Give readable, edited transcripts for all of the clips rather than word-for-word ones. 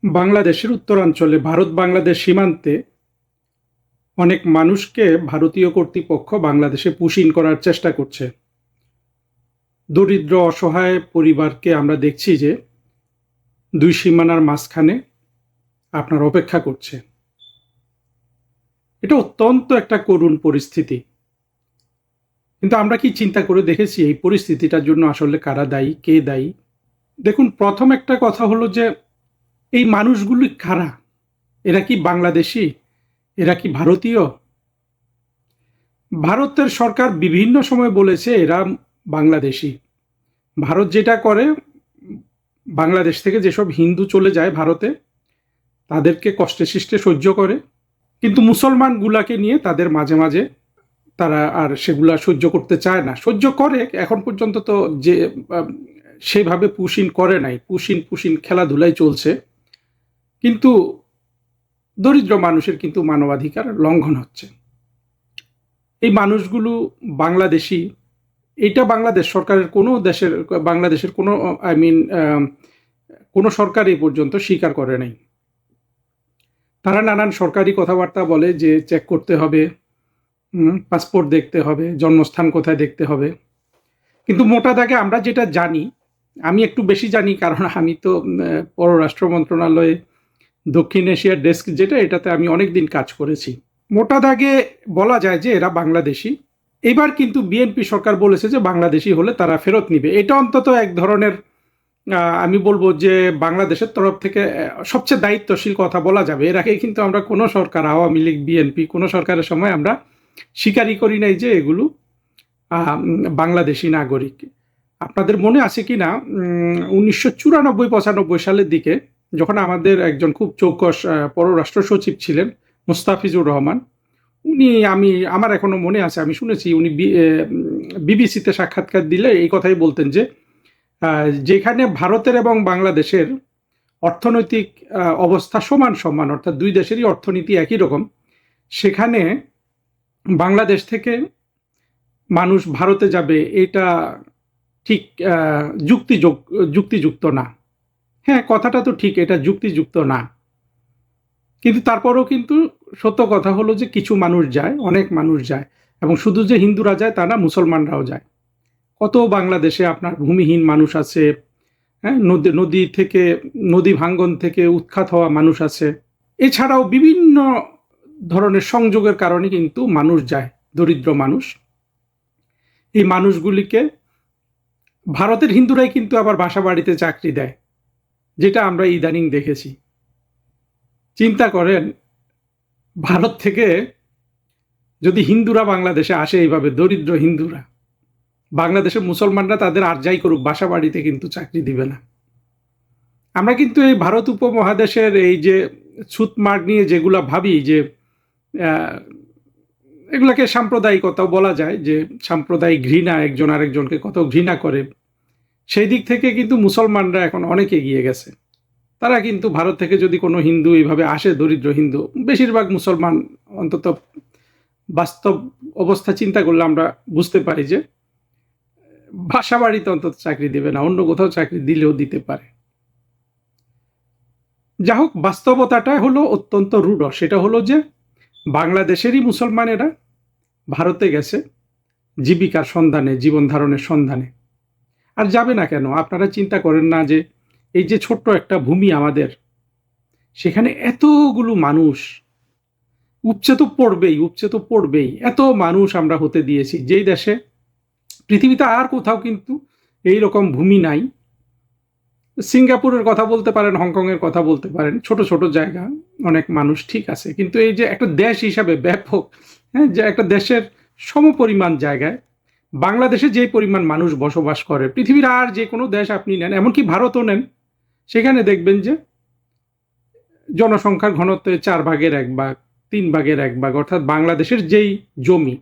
বাংলাদেশের উত্তরাঞ্চলে ভারত বাংলাদেশ সীমান্তে অনেক মানুষকে ভারতীয় কর্তৃপক্ষ বাংলাদেশে পুশিন করার চেষ্টা করছে। দরিদ্র অসহায় পরিবারকে আমরা দেখছি যে দুই সীমানার মাঝখানে আপনার অপেক্ষা করছে। এটা অত্যন্ত একটা করুণ পরিস্থিতি। কিন্তু আমরা কি চিন্তা করে দেখেছি এই পরিস্থিতিটার জন্য আসলে কারা দায়ী, কে দায়ী? দেখুন, প্রথম একটা কথা হলো যে এই মানুষগুলি কারা? এরা কি বাংলাদেশি? এরা কি ভারতীয়? ভারতের সরকার বিভিন্ন সময় বলেছে এরা বাংলাদেশি। ভারত যেটা করে, বাংলাদেশ থেকে যেসব হিন্দু চলে যায় ভারতে তাদেরকে কষ্টে সৃষ্টে সহ্য করে, কিন্তু মুসলমানগুলাকে নিয়ে তাদের মাঝে মাঝে তারা আর সেগুলা সহ্য করতে চায় না। সহ্য করে, এখন পর্যন্ত তো যে সেভাবে পুশিন করে নাই, পুশিন পুশিন খেলাধুলাই চলছে, কিন্তু দরিদ্র মানুষের কিন্তু মানবাধিকার লঙ্ঘন হচ্ছে। এই মানুষগুলো বাংলাদেশি, এটা বাংলাদেশ সরকারের কোনো দেশের, বাংলাদেশের কোনো কোনো সরকার এই পর্যন্ত স্বীকার করে নাই। তারা নানান সরকারি কথাবার্তা বলে যে চেক করতে হবে, পাসপোর্ট দেখতে হবে, জন্মস্থান কোথায় দেখতে হবে, কিন্তু মোটা দাগে আমরা যেটা জানি, আমি একটু বেশি জানি কারণ আমি তো পররাষ্ট্র মন্ত্রণালয়ে দক্ষিণ এশিয়ার ডেস্ক যেটা, এটাতে আমি অনেক দিন কাজ করেছি। মোটা দাগে বলা যায় যে এরা বাংলাদেশি। এবার কিন্তু বিএনপি সরকার বলেছে যে বাংলাদেশি হলে তারা ফেরত নিবে। এটা অন্তত এক ধরনের আমি বলবো যে বাংলাদেশের তরফ থেকে সবচেয়ে দায়িত্বশীল কথা বলা যাবে। এর আগে কিন্তু আমরা কোনো সরকার, আওয়ামী লীগ, বিএনপি, কোনো সরকারের সময় আমরা স্বীকারই করি নাই যে এগুলো বাংলাদেশি নাগরিক। আপনাদের মনে আছে কি না, 1994-95 সালের দিকে যখন আমাদের একজন খুব চৌকস পররাষ্ট্র সচিব ছিলেন মুস্তাফিজুর রহমান, উনি, আমার এখনো মনে আছে, আমি শুনেছি উনি বিবিসিতে সাক্ষাৎকার দিলে এই কথাই বলতেন যে যেখানে ভারতের এবং বাংলাদেশের অর্থনৈতিক অবস্থা সমান সমান, অর্থাৎ দুই দেশেরই অর্থনীতি একই রকম, সেখানে বাংলাদেশ থেকে মানুষ ভারতে যাবে এটা ঠিক যুক্তিযুক্ত না। হ্যাঁ, কথাটা তো ঠিক, এটা যুক্তিযুক্ত না, কিন্তু তারপরেও কিন্তু সত্য কথা হলো যে কিছু মানুষ যায়, অনেক মানুষ যায়, এবং শুধু যে হিন্দুরা যায় তা না, মুসলমানরাও যায়। কত বাংলাদেশে আপনার ভূমিহীন মানুষ আছে, হ্যাঁ, নদী ভাঙ্গন থেকে উৎখাত হওয়া মানুষ আছে। এছাড়াও বিভিন্ন ধরনের সংযোগের কারণে কিন্তু মানুষ যায়, দরিদ্র মানুষ। এই মানুষগুলিকে ভারতের হিন্দুরাই কিন্তু আবার বাসা বাড়িতে চাকরি দেয়, যেটা আমরা ইদানিং দেখেছি। চিন্তা করেন, ভারত থেকে যদি হিন্দুরা বাংলাদেশে আসে, এইভাবে দরিদ্র হিন্দুরা, বাংলাদেশের মুসলমানরা তাদের আর যাই করুক, বাসা বাড়িতে কিন্তু চাকরি দিবে না। আমরা কিন্তু এই ভারত উপমহাদেশের এই যে ছুতমার্গ নিয়ে যেগুলা ভাবি, যে এগুলাকে সাম্প্রদায়িকতাও বলা যায়, যে সাম্প্রদায়িক ঘৃণা, একজন আরেকজনকে কত ঘৃণা করে, সেই দিক থেকে কিন্তু মুসলমানরা এখন অনেক এগিয়ে গেছে। তারা কিন্তু ভারত থেকে যদি কোনো হিন্দু এইভাবে আসে, দরিদ্র হিন্দু, বেশিরভাগ মুসলমান, অন্তত বাস্তব অবস্থা চিন্তা করলে আমরা বুঝতে পারি যে বাসা বাড়িতে অন্তত চাকরি দেবে না, অন্য কোথাও চাকরি দিলেও দিতে পারে। যা হোক, বাস্তবতাটা হলো অত্যন্ত রূঢ়। সেটা হলো যে বাংলাদেশেরই মুসলমানেরা ভারতে গেছে জীবিকার সন্ধানে, জীবন ধারণের সন্ধানে। আর যাবে না কেন? আপনারা চিন্তা করেন না যে এই যে ছোট্ট একটা ভূমি আমাদের, সেখানে এতগুলো মানুষ, উপচে তো পড়বেই। এত মানুষ আমরা হতে দিয়েছি, যেই দেশে পৃথিবীতে আর কোথাও কিন্তু এই রকম ভূমি নাই। সিঙ্গাপুরের কথা বলতে পারেন, হংকংয়ের কথা বলতে পারেন, ছোট ছোট জায়গা, অনেক মানুষ, ঠিক আছে, কিন্তু এই যে একটা দেশ হিসাবে ব্যাপক, হ্যাঁ, যে একটা দেশের সমপরিমাণ জায়গায় বাংলাদেশে যে পরিমাণ মানুষ বসবাস করে, পৃথিবীর আর যে কোনো দেশ আপনি নেন, এমনকি ভারতও নেন, সেখানে দেখবেন যে জনসংখ্যার ঘনত্বে 4/1 ভাগ, 3/1 ভাগ, অর্থাৎ বাংলাদেশের যেই জমি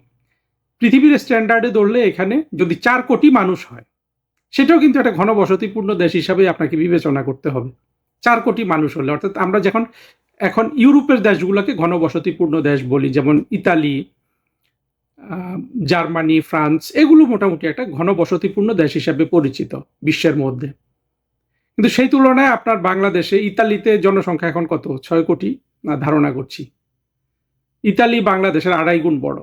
পৃথিবীর স্ট্যান্ডার্ডে ধরলে এখানে যদি 4 কোটি মানুষ হয়, সেটাও কিন্তু একটা ঘনবসতিপূর্ণ দেশ হিসাবে আপনাকে বিবেচনা করতে হবে। 4 কোটি মানুষ হলে, অর্থাৎ আমরা যখন এখন ইউরোপের দেশগুলোকে ঘনবসতিপূর্ণ দেশ বলি, যেমন ইতালি, জার্মানি, ফ্রান্স, এগুলো মোটামুটি একটা ঘনবসতিপূর্ণ দেশ হিসাবে পরিচিত বিশ্বের মধ্যে। কিন্তু সেই তুলনায় আপনার বাংলাদেশে, ইতালিতে জনসংখ্যা এখন কত, 6 কোটি ধারণা করছি। ইতালি বাংলাদেশের 2.5 গুণ বড়।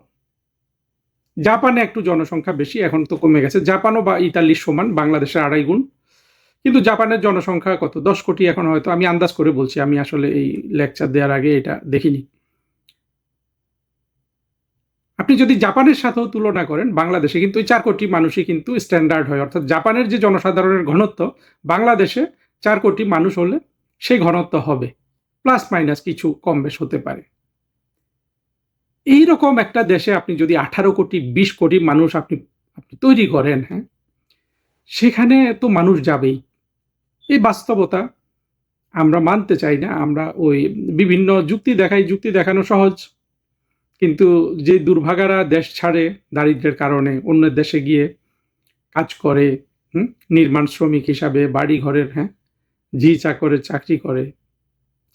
জাপানে একটু জনসংখ্যা বেশি, এখন তো কমে গেছে। জাপানও বা ইতালির সমান, বাংলাদেশের 2.5 গুণ। কিন্তু জাপানের জনসংখ্যা কত, 10 কোটি এখন হয়তো, আমি আন্দাজ করে বলছি, আমি আসলে এই লেকচার দেওয়ার আগে এটা দেখিনি। আপনি যদি জাপানের সাথেও তুলনা করেন, বাংলাদেশে কিন্তু ওই 4 কোটি মানুষই কিন্তু স্ট্যান্ডার্ড হয়, অর্থাৎ জাপানের যে জনসাধারণের ঘনত্ব, বাংলাদেশে 4 কোটি মানুষ হলে সেই ঘনত্ব হবে, প্লাস মাইনাস কিছু কম বেশ হতে পারে। এইরকম একটা দেশে আপনি যদি 18 কোটি 20 কোটি মানুষ আপনি আপনি তৈরি করেন, হ্যাঁ, সেখানে তো মানুষ যাবেই। এই বাস্তবতা আমরা মানতে চাই না। আমরা ওই বিভিন্ন যুক্তি দেখাই, যুক্তি দেখানো সহজ, কিন্তু যে দুর্ভাগারা দেশ ছাড়ে দারিদ্র্যের কারণে, অন্যের দেশে গিয়ে কাজ করে, নির্মাণ শ্রমিক হিসাবে, বাড়ি ঘরের, হ্যাঁ, ঝি চাকরের চাকরি করে,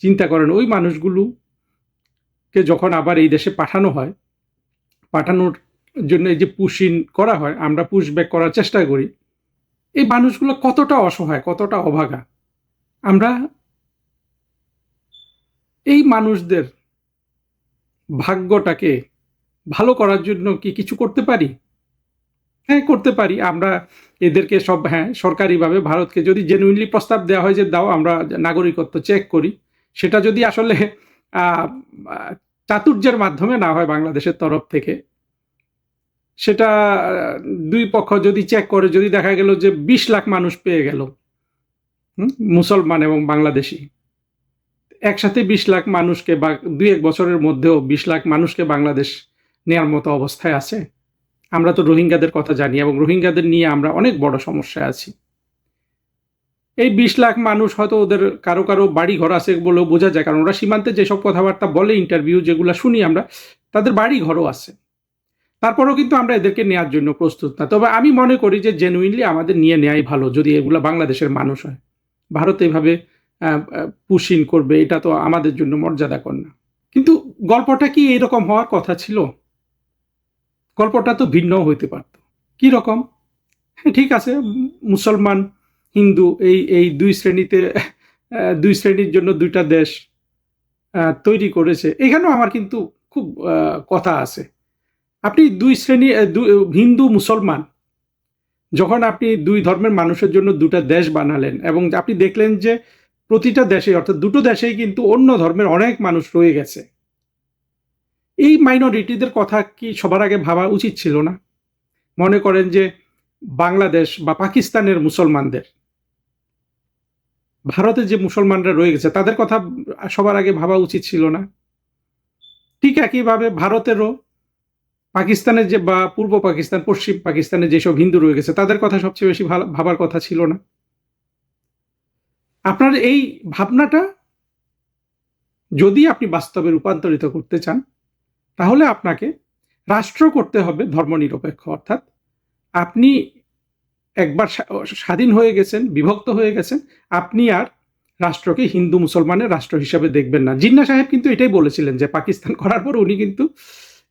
চিন্তা করেন ওই মানুষগুলোকে যখন আবার এই দেশে পাঠানো হয়, পাঠানোর জন্য এই যে পুশ ইন করা হয়, আমরা পুশ ব্যাক করার চেষ্টা করি, এই মানুষগুলো কতটা অসহায়, কতটা অভাগা। আমরা এই মানুষদের ভাগ্যটাকে ভালো করার জন্য কি কিছু করতে পারি? হ্যাঁ, করতে পারি। আমরা এদেরকে সব, হ্যাঁ, সরকারিভাবে ভারতকে যদি জেনুইনলি প্রস্তাব দেওয়া হয় যে দাও, আমরা নাগরিকত্ব চেক করি, সেটা যদি আসলে আহ, আহ, চাতুর্যের মাধ্যমে না হয় বাংলাদেশের তরফ থেকে, সেটা দুই পক্ষ যদি চেক করে, যদি দেখা গেল যে 20 লাখ মানুষ পেয়ে গেল, মুসলমান এবং বাংলাদেশি একসাথে, 20 লাখ মানুষকে, বা 2-1 বছরের মধ্যেও 20 লাখ মানুষকে বাংলাদেশ নেয়ার মতো অবস্থায় আছে? আমরা তো রোহিঙ্গাদের কথা জানি, এবং রোহিঙ্গাদের নিয়ে আমরা অনেক বড় সমস্যায় আছি। এই 20 লাখ মানুষ হয়তো ওদের কারো কারো বাড়ি ঘর আছে বলেও বোঝা যায়, কারণ ওরা সীমান্তে যেসব কথাবার্তা বলে, ইন্টারভিউ যেগুলো শুনি আমরা, তাদের বাড়ি ঘরও আছে। তারপরেও কিন্তু আমরা এদেরকে নেওয়ার জন্য প্রস্তুত না। তবে আমি মনে করি যে জেনুইনলি আমাদের নিয়ে নেওয়াই ভালো, যদি এগুলো বাংলাদেশের মানুষ হয়। ভারত এভাবে পুশ ইন করবে, এটা তো আমাদের জন্য মর্যাদাকর না। কিন্তু গল্পটা কি এরকম হওয়ার কথা ছিল? গল্পটা তো ভিন্ন হইতে পারত। কি রকম? হ্যাঁ, ঠিক আছে, মুসলমান হিন্দু এই এই দুই শ্রেণীর জন্য দুইটা দেশ তৈরি করেছে, এখানেও আমার কিন্তু খুব কথা আছে। আপনি দুই শ্রেণী, হিন্দু মুসলমান, যখন আপনি দুই ধর্মের মানুষের জন্য দুটা দেশ বানালেন, এবং আপনি দেখলেন যে প্রতিটা দেশে, অর্থাৎ দুটো দেশেই কিন্তু অন্য ধর্মের অনেক মানুষ রয়ে গেছে, এই মাইনরিটিদের কথা কি সবার আগে ভাবা উচিত ছিল না? মনে করেন যে বাংলাদেশ বা পাকিস্তানের মুসলমানদের, ভারতে যে মুসলমানরা রয়ে গেছে, তাদের কথা সবার আগে ভাবা উচিত ছিল না? ঠিক একইভাবে ভারতেরও পাকিস্তানের যে, বা পূর্ব পাকিস্তান, পশ্চিম পাকিস্তানে যেসব হিন্দু রয়ে গেছে, তাদের কথা সবচেয়ে বেশি ভাবার কথা ছিল না? আপনার এই ভাবনাটা যদি আপনি বাস্তবে রূপান্তরিত করতে চান, তাহলে আপনাকে রাষ্ট্র করতে হবে ধর্মনিরপেক্ষ। অর্থাৎ আপনি একবার স্বাধীন হয়ে গেছেন, বিভক্ত হয়ে গেছেন, আপনি আর রাষ্ট্রকে হিন্দু মুসলমানের রাষ্ট্র হিসাবে দেখবেন না। জিন্না সাহেব কিন্তু এটাই বলেছিলেন, যে পাকিস্তান করার পর উনি কিন্তু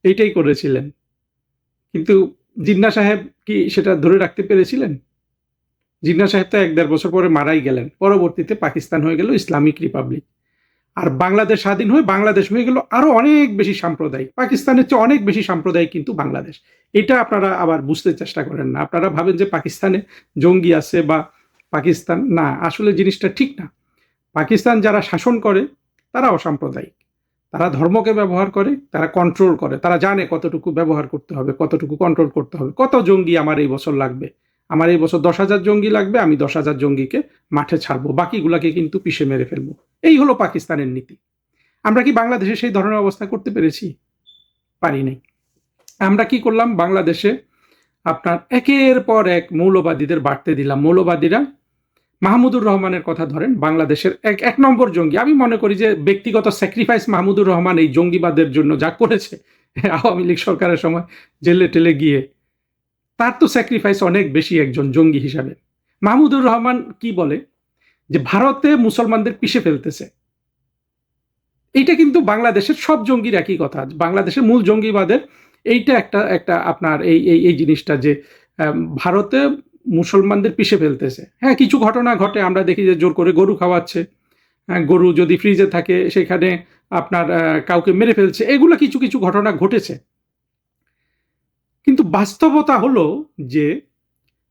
এইটাই করেছিলেন। কিন্তু জিন্না সাহেব কি সেটা ধরে রাখতে পেরেছিলেন? জিন্না সাহেব তো 1-1.5 বছর পরে মারাই গেলেন। পরবর্তীতে পাকিস্তান হয়ে গেল ইসলামিক রিপাবলিক, আর বাংলাদেশ স্বাধীন হয়ে বাংলাদেশ হয়ে গেল আরো অনেক বেশি সাম্প্রদায়িক। পাকিস্তানের চেয়ে অনেক বেশি সাম্প্রদায়িক কিন্তু বাংলাদেশ। এটা আপনারা আবার বুঝতে চেষ্টা করেন না। আপনারা ভাবেন যে পাকিস্তানে জঙ্গি আছে, বা পাকিস্তান, না, আসলে জিনিসটা ঠিক না। পাকিস্তান যারা শাসন করে তারা অসাম্প্রদায়িক, তারা ধর্মকে ব্যবহার করে, তারা কন্ট্রোল করে, তারা জানে কতটুকু ব্যবহার করতে হবে, কতটুকু কন্ট্রোল করতে হবে। কত জঙ্গি আমার এই বছর লাগবে, আমার এই বছর 10,000 জঙ্গি লাগবে, আমি 10,000 জঙ্গিকে মাঠে ছাড়বো, বাকিগুলাকে কিন্তু পিষে মেরে ফেলবো। এই হলো পাকিস্তানের নীতি। আমরা কি বাংলাদেশে সেই ধরনের অবস্থা করতে পেরেছি? পারি নাই। আমরা কি করলাম, বাংলাদেশে আপনার একের পর এক মৌলবাদীদের বাড়তে দিলাম। মৌলবাদীরা, মাহমুদুর রহমানের কথা ধরেন, বাংলাদেশের এক নম্বর জঙ্গি। আমি মনে করি যে ব্যক্তিগত স্যাক্রিফাইস মাহমুদুর রহমান এই জঙ্গিবাদের জন্য যা করেছে, আওয়ামী লীগ সরকারের সময় জেলে টেলে গিয়ে, তার তো স্যাক্রিফাইস অনেক বেশি একজন জঙ্গি হিসাবে। মাহমুদুর রহমান কি বলে যে ভারতে মুসলমানদের পিষে ফেলতেছে, এইটা কিন্তু বাংলাদেশের সব জঙ্গির একই কথা। বাংলাদেশের মূল জঙ্গিবাদের এইটা একটা একটা আপনার এই এই এই জিনিসটা, যে ভারতে মুসলমানদের পিষে ফেলতেছে। হ্যাঁ, কিছু ঘটনা ঘটে, আমরা দেখি যে জোর করে গরু খাওয়াচ্ছে, গরু যদি ফ্রিজে থাকে সেখানে আপনার কাউকে মেরে ফেলছে, এগুলো কিছু কিছু ঘটনা ঘটেছে। কিন্তু বাস্তবতা হলো যে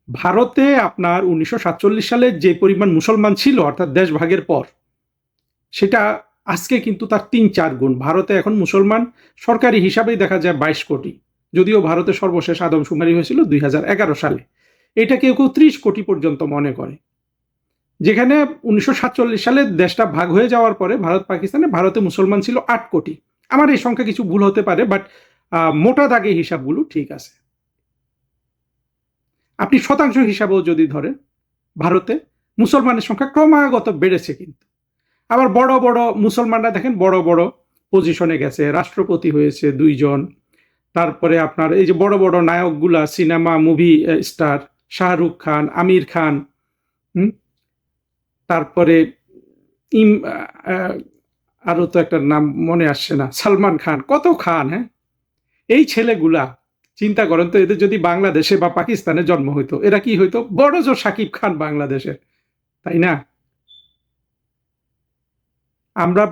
ভারতে আপনার 1947 সালে যে পরিমাণ মুসলমান ছিল, অর্থাৎ দেশ ভাগের পর, সেটা আজকে কিন্তু তার ৩-৪ গুণ। ভারতে এখন মুসলমান সরকারি হিসাবেই দেখা যায় ২২ কোটি, যদিও ভারতে সর্বশেষ আদমশুমারি হয়েছিল ২০১১ সালে। এটা কেউ কেউ ৩০ কোটি পর্যন্ত মনে করে। যেখানে 1947 সালে দেশটা ভাগ হয়ে যাওয়ার পরে ভারত পাকিস্তানে, ভারতে মুসলমান ছিল ৮ কোটি। আমার এই সংখ্যা কিছু ভুল হতে পারে, বাট মোটা দাগে হিসাবগুলো ঠিক আছে। আপনি শতাংশ হিসাবেও যদি ধরেন, ভারতে মুসলমানের সংখ্যা ক্রমাগত বেড়েছে। কিন্তু আবার বড় বড় মুসলমানরা দেখেন বড় বড় পজিশনে গেছে, রাষ্ট্রপতি হয়েছে ২ জন। তারপরে আপনার এই যে বড় বড় নায়কগুলা, cinema movie star, Shahrukh Khan, Aamir Khan, তারপরে আরো তো একটা নাম মনে আসছে না, সালমান খান, কত খান। হ্যাঁ, এই ছেলেগুলা চিন্তা করেন তো, এদের যদি বাংলাদেশে বা পাকিস্তানে জন্ম হইতো, এরা কি হইতো? বড় জোর সাকিব খান বাংলাদেশের, তাই না? আমরা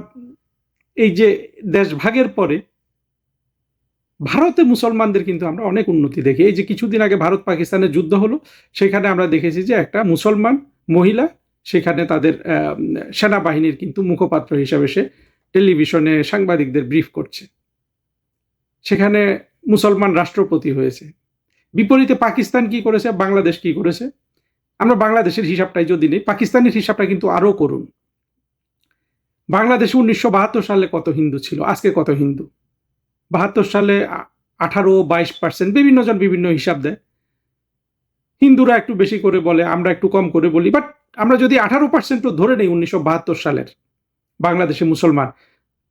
এই যে দেশ ভাগের পরে ভারতে মুসলমানদের কিন্তু আমরা অনেক উন্নতি দেখি। এই যে কিছুদিন আগে ভারত পাকিস্তানের যুদ্ধ হলো, সেখানে আমরা দেখেছি যে একটা মুসলমান মহিলা সেখানে তাদের সেনাবাহিনীর কিন্তু মুখপাত্র হিসাবে সে টেলিভিশনে সাংবাদিকদের ব্রিফ করছে। সেখানে মুসলমান রাষ্ট্রপতি হয়েছে। বিপরীতে পাকিস্তান কি করেছে, বাংলাদেশ কি করেছে? আমরা বাংলাদেশের হিসাবটাই যদি নেই, পাকিস্তানের হিসাবটা কিন্তু আরো করুন। বাংলাদেশে 1972 সালে কত হিন্দু ছিল, আজকে কত হিন্দু? 72 সালে 18-22%, বিভিন্ন জন বিভিন্ন হিসাব দেয়। হিন্দুরা একটু বেশি করে বলে, আমরা একটু কম করে বলি, বাট আমরা যদি 18% ধরে নেই 1972 সালের বাংলাদেশে মুসলমান,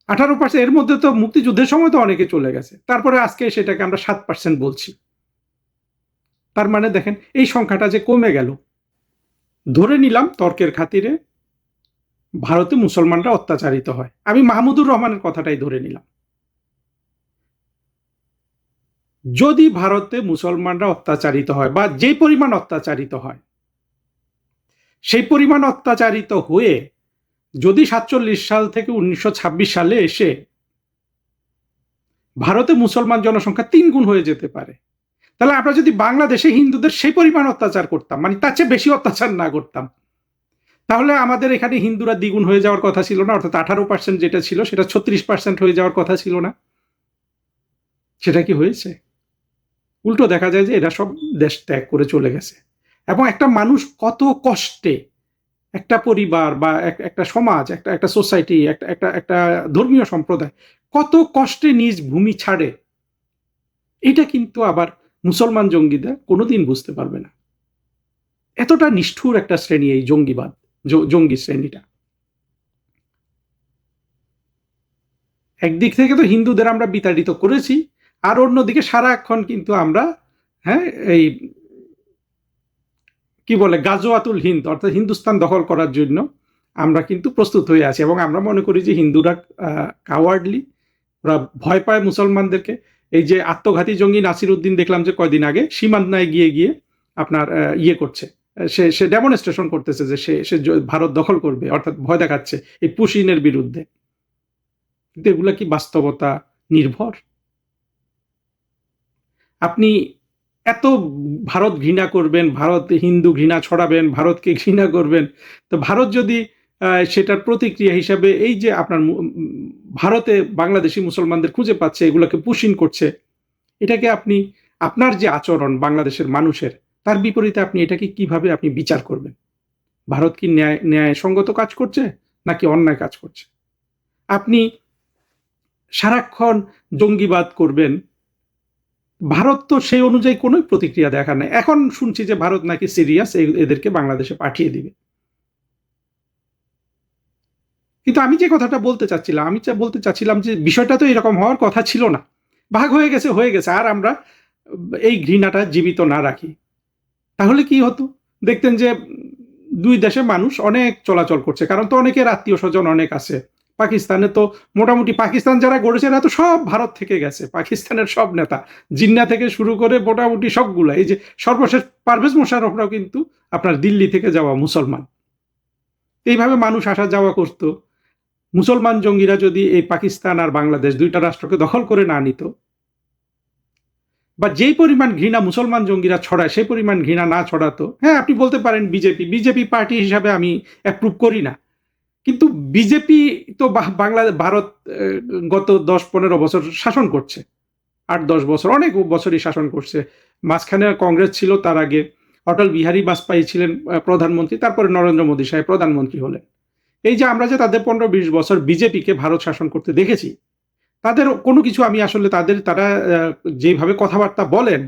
18%, এর মধ্যে তো মুক্তিযুদ্ধের সময় তো অনেকে চলে গেছে, তারপরে আজকে সেটাকে আমরা 7% বলছি। তার মানে দেখেন এই সংখ্যাটা যে কমে গেল। ধরে নিলাম তর্কের খাতিরে ভারতে মুসলমানরা অত্যাচারিত হয়, আমি মাহমুদুর রহমানের কথাটাই ধরে নিলাম। যদি ভারতে মুসলমানরা অত্যাচারিত হয় বা যে পরিমাণ অত্যাচারিত হয়, সেই পরিমাণ অত্যাচারিত হয়ে যদি 47 সাল থেকে 1926 সালে এসে ভারতে মুসলমান জনসংখ্যা 3 গুণ হয়ে যেতে পারে, তাহলে আমরা যদি বাংলাদেশে হিন্দুদের সেই পরিমাণ অত্যাচার করতাম, মানে তার চেয়ে বেশি অত্যাচার না করতাম, তাহলে আমাদের এখানে হিন্দুরা দ্বিগুণ হয়ে যাওয়ার কথা ছিল না? অর্থাৎ 18% যেটা ছিল সেটা 36% হয়ে যাওয়ার কথা ছিল না? সেটা কি হয়েছে? উল্টো দেখা যায় যে এরা সব দেশ ত্যাগ করে চলে গেছে। এবং একটা মানুষ কত কষ্টে, একটা পরিবার বা একটা সমাজ, একটা সোসাইটি, একটা ধর্মীয় সম্প্রদায় কত কষ্টে নিজ ভূমি ছাড়ে, এটা কিন্তু আবার মুসলমান জঙ্গিরা কোনোদিন বুঝতে পারবে না। এতটা নিষ্ঠুর একটা শ্রেণী এই জঙ্গিবাদ, জঙ্গি শ্রেণীটা। একদিক থেকে তো হিন্দুদের আমরা বিতাড়িত করেছি, আর অন্যদিকে সারাক্ষণ কিন্তু আমরা, হ্যাঁ, এই কি বলে, গাজওয়াতুল হিন্দ, অর্থাৎ হিন্দুস্তান দখল করার জন্য আমরা কিন্তু প্রস্তুত হয়ে আছি। এবং আমরা মনে করি যে হিন্দুরা কাওয়ার্ডলি, ওরা ভয় পায় মুসলমানদেরকে। এই যে আত্মঘাতী জঙ্গি নাসির উদ্দিন দেখলাম যে কয়দিন আগে সীমান্তায় গিয়ে গিয়ে আপনার ইয়ে করছে, সে ডেমনস্ট্রেশন করতেছে যে সে ভারত দখল করবে, অর্থাৎ ভয় দেখাচ্ছে এই পুশিনের বিরুদ্ধে। কিন্তু এগুলা কি বাস্তবতা নির্ভর? আপনি এত ভারত ঘৃণা করবেন, ভারত হিন্দু ঘৃণা ছড়াবেন, ভারতকে ঘৃণা করবেন, তো ভারত যদি সেটার প্রতিক্রিয়া হিসাবে এই যে আপনার ভারতে বাংলাদেশি মুসলমানদের খুঁজে পাচ্ছে, এগুলোকে পুশিন করছে, এটাকে আপনি, আপনার যে আচরণ বাংলাদেশের মানুষের, তার বিপরীতে আপনি এটাকে কিভাবে আপনি বিচার করবেন? ভারত কি ন্যায়সঙ্গত কাজ করছে নাকি অন্যায় কাজ করছে? আপনি সারাক্ষণ জঙ্গিবাদ করবেন, ভারত তো সেই অনুযায়ী কোনো প্রতিক্রিয়া দেখা নাই। এখন শুনছি যে ভারত নাকি সিরিয়াস, এদেরকে বাংলাদেশে পাঠিয়ে দিবে। কিন্তু আমি যে কথাটা বলতে চাচ্ছিলাম, আমি বলতে চাচ্ছিলাম যে বিষয়টা তো এরকম হওয়ার কথা ছিল না। ভাগ হয়ে গেছে, হয়ে গেছে। আর আমরা এই ঘৃণাটা জীবিত না রাখি, তাহলে কি হতো? দেখতেন যে দুই দেশের মানুষ অনেক চলাচল করছে, কারণ তো অনেকের আত্মীয় স্বজন অনেক আছে, পাকিস্তানে তো মোটামুটি পাকিস্তান যারা গড়েছে এরা তো সব ভারত থেকে গেছে, পাকিস্তানের সব নেতা, জিন্না থেকে শুরু করে মোটামুটি সবগুলা, এই যে সর্বশেষ পারভেজ মোশাররফরাও কিন্তু আপনার দিল্লি থেকে যাওয়া মুসলমান। এইভাবে মানুষ আসা যাওয়া করতো। মুসলমান জঙ্গিরা যদি এই পাকিস্তান আর বাংলাদেশ দুইটা রাষ্ট্রকে দখল করে না নিত, বা যেই পরিমাণ ঘৃণা মুসলমান জঙ্গিরা ছড়ায় সেই পরিমাণ ঘৃণা না ছড়াতো, হ্যাঁ আপনি বলতে পারেন বিজেপি পার্টি হিসাবে আমি অ্যাপ্রুভ করি না, কিন্তু বিজেপি তো বাংলাদেশ ভারত গত 10-15 বছর শাসন করছে, 8-10 বছর, অনেক বছরই শাসন করছে। মাঝখানে কংগ্রেস ছিল, তার আগে অটল বিহারী বাজপেয়ী ছিলেন প্রধানমন্ত্রী, তারপরে নরেন্দ্র মোদী সাহেব প্রধানমন্ত্রী হলেন। এই যে আমরা যে তাদের 15-20 বছর বিজেপিকে ভারত শাসন করতে দেখেছি, তাদের কোনো কিছু আমি আসলে তারা যেভাবে কথাবার্তা বলেন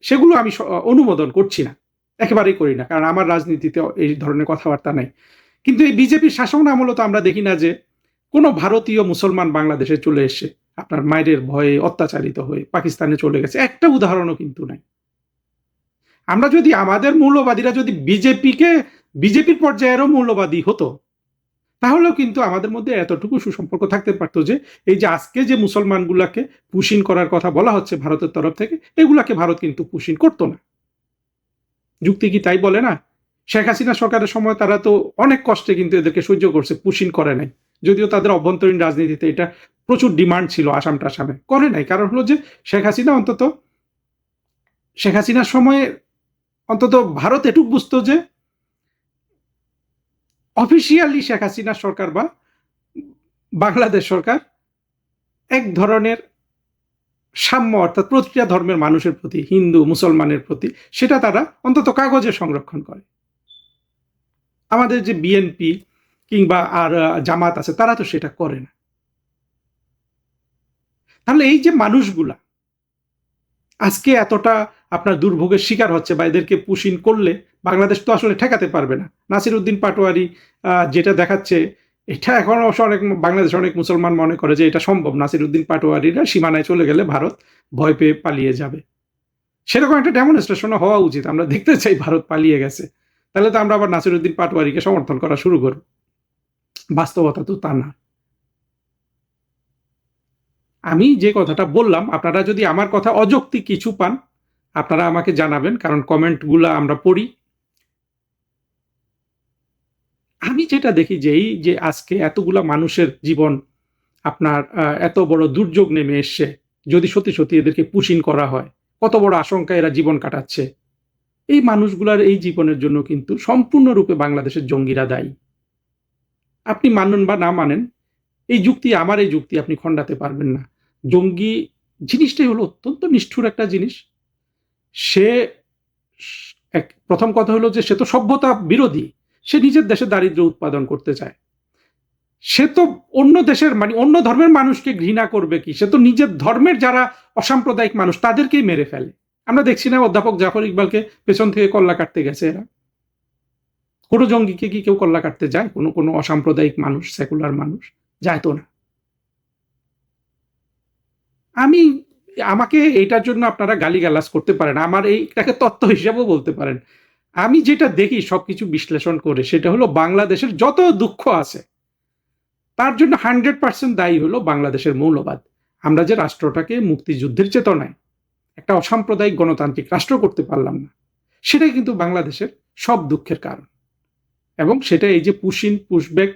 সেগুলো আমি অনুমোদন করছি না, একেবারেই করি না, কারণ আমার রাজনীতিতে এই ধরনের কথাবার্তা নাই। কিন্তু এই বিজেপির শাসন আমলে তো আমরা দেখি না যে কোনো ভারতীয় মুসলমান বাংলাদেশে চলে এসে আপনার মায়ের ভয়ে অত্যাচারিত হয়ে পাকিস্তানে চলে গেছে, একটা উদাহরণও কিন্তু নাই। আমরা যদি আমাদের মৌলবাদীরা যদি বিজেপির পর্যায়েরও মৌলবাদী হতো, তাহলেও কিন্তু আমাদের মধ্যে এতটুকু সুসম্পর্ক থাকতে পারতো যে এই যে আজকে যে মুসলমানগুলাকে পুশিন করার কথা বলা হচ্ছে ভারতের তরফ থেকে, এগুলাকে ভারত কিন্তু পুশিন করতো না। যুক্তি কি তাই বলে না? শেখ হাসিনা সরকারের সময় তারা তো অনেক কষ্টে কিন্তু এদেরকে সহ্য করছে, পুশিন করে নাই। যদিও তাদের অভ্যন্তরীণ রাজনীতিতে এটা প্রচুর ডিমান্ড ছিল, আসাম টাসামে করে নাই, কারণ হলো যে শেখ হাসিনার সময়ে অন্তত ভারত এটুক বুঝতো যে অফিসিয়ালি শেখ হাসিনা সরকার বা বাংলাদেশ সরকার এক ধরনের সাম্য, অর্থাৎ প্রতিটা ধর্মের মানুষের প্রতি, হিন্দু মুসলমানের প্রতি, সেটা তারা অন্তত কাগজে সংরক্ষণ করে। আমাদের যে বিএনপি কিংবা আর জামাত আছে, তারা তো সেটা করে না। তাহলে এই যে মানুষগুলা আজকে এতটা আপনার দুর্ভোগের শিকার হচ্ছে বা এদেরকে পুশিন করলে বাংলাদেশ তো আসলে ঠেকাতে পারবে না। নাসির উদ্দিন পাটোয়ারি যেটা দেখাচ্ছে, এটা এখন অবশ্য অনেক বাংলাদেশে অনেক মুসলমান মনে করে যে এটা সম্ভব, নাসির উদ্দিন পাটোয়ারিরা সীমানায় চলে গেলে ভারত ভয় পেয়ে পালিয়ে যাবে। সেরকম একটা ডেমনস্ট্রেশনও হওয়া উচিত, আমরা দেখতে চাই ভারত পালিয়ে গেছে, তাহলে তো আমরা আবার নাসির উদ্দিন পাটোয়ারিকে সমর্থন করা শুরু করব। বাস্তবতা তো তা না। আমি যে কথাটা বললাম, আপনারা যদি আমার কথা অযৌক্তিক কিছু পান, আপনারা আমাকে জানাবেন, কারণ কমেন্টগুলো আমরা পড়ি। আমি যেটা দেখি যে এই যে আজকে এতগুলা মানুষের জীবন আপনার এত বড় দুর্যোগ নেমে এসছে, যদি সত্যি সত্যি এদেরকে পুশিন করা হয়, কত বড় আশঙ্কা এরা জীবন কাটাচ্ছে, এই মানুষগুলার এই জীবনের জন্য কিন্তু সম্পূর্ণরূপে বাংলাদেশের জঙ্গিরা দায়ী। আপনি মানেন বা না মানেন, এই যুক্তি, আমার এই যুক্তি আপনি খণ্ডাতে পারবেন না। জঙ্গি জিনিসটাই হলো অত্যন্ত নিষ্ঠুর একটা জিনিস। সে প্রথম কথা হলো যে সে তো সভ্যতা বিরোধী, সে নিজের দেশে দারিদ্র্য উৎপাদন করতে চায়। সে তো অন্য দেশের মানে অন্য ধর্মের মানুষকে ঘৃণা করবে কি, সে তো নিজের ধর্মের যারা অসাম্প্রদায়িক মানুষ তাদেরকেই মেরে ফেলে। আমরা দেখছি না অধ্যাপক জাফর ইকবালকে পেছন থেকে কল্লা কাটতে গেছে এরা। কোনো জঙ্গিকে কি কেউ কল্লা কাটতে যায়? কোনো অসাম্প্রদায়িক মানুষ, সেকুলার মানুষ যায় তো না। আমি আমাকে এইটার জন্য আপনারা গালিগালাজ করতে পারেন, আমার এইটাকে তত্ত্ব হিসাবেও বলতে পারেন। আমি যেটা দেখি সবকিছু বিশ্লেষণ করে, সেটা হলো বাংলাদেশের যত দুঃখ আছে তার জন্য 100% দায়ী হলো বাংলাদেশের মৌলবাদ। আমরা যে রাষ্ট্রটাকে মুক্তিযুদ্ধের চেতনায় একটা অসাম্প্রদায়িক গণতান্ত্রিক রাষ্ট্র করতে পারলাম না, সেটাই কিন্তু বাংলাদেশের সব দুঃখের কারণ। এবং সেটা এই যে পুশব্যাক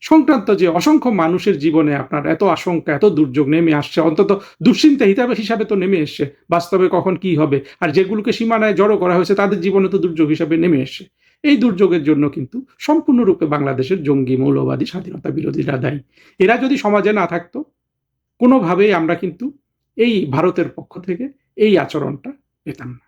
সংক্রান্ত যে অসংখ্য মানুষের জীবনে আপনার এত আশঙ্কা, এত দুর্যোগ নেমে আসছে, অন্তত দুশ্চিন্তা হিসাবে তো নেমে এসছে, বাস্তবে কখন কি হবে, আর যেগুলোকে সীমানায় জড়ো করা হয়েছে তাদের জীবনে তো দুর্যোগ হিসাবে নেমে এসছে। এই দুর্যোগের জন্য কিন্তু সম্পূর্ণরূপে বাংলাদেশের জঙ্গি মৌলবাদী স্বাধীনতা বিরোধীরা দায়ী। এরা যদি সমাজে না থাকতো, কোনোভাবেই আমরা কিন্তু এই ভারতের পক্ষ থেকে এই আচরণটা পেতাম না।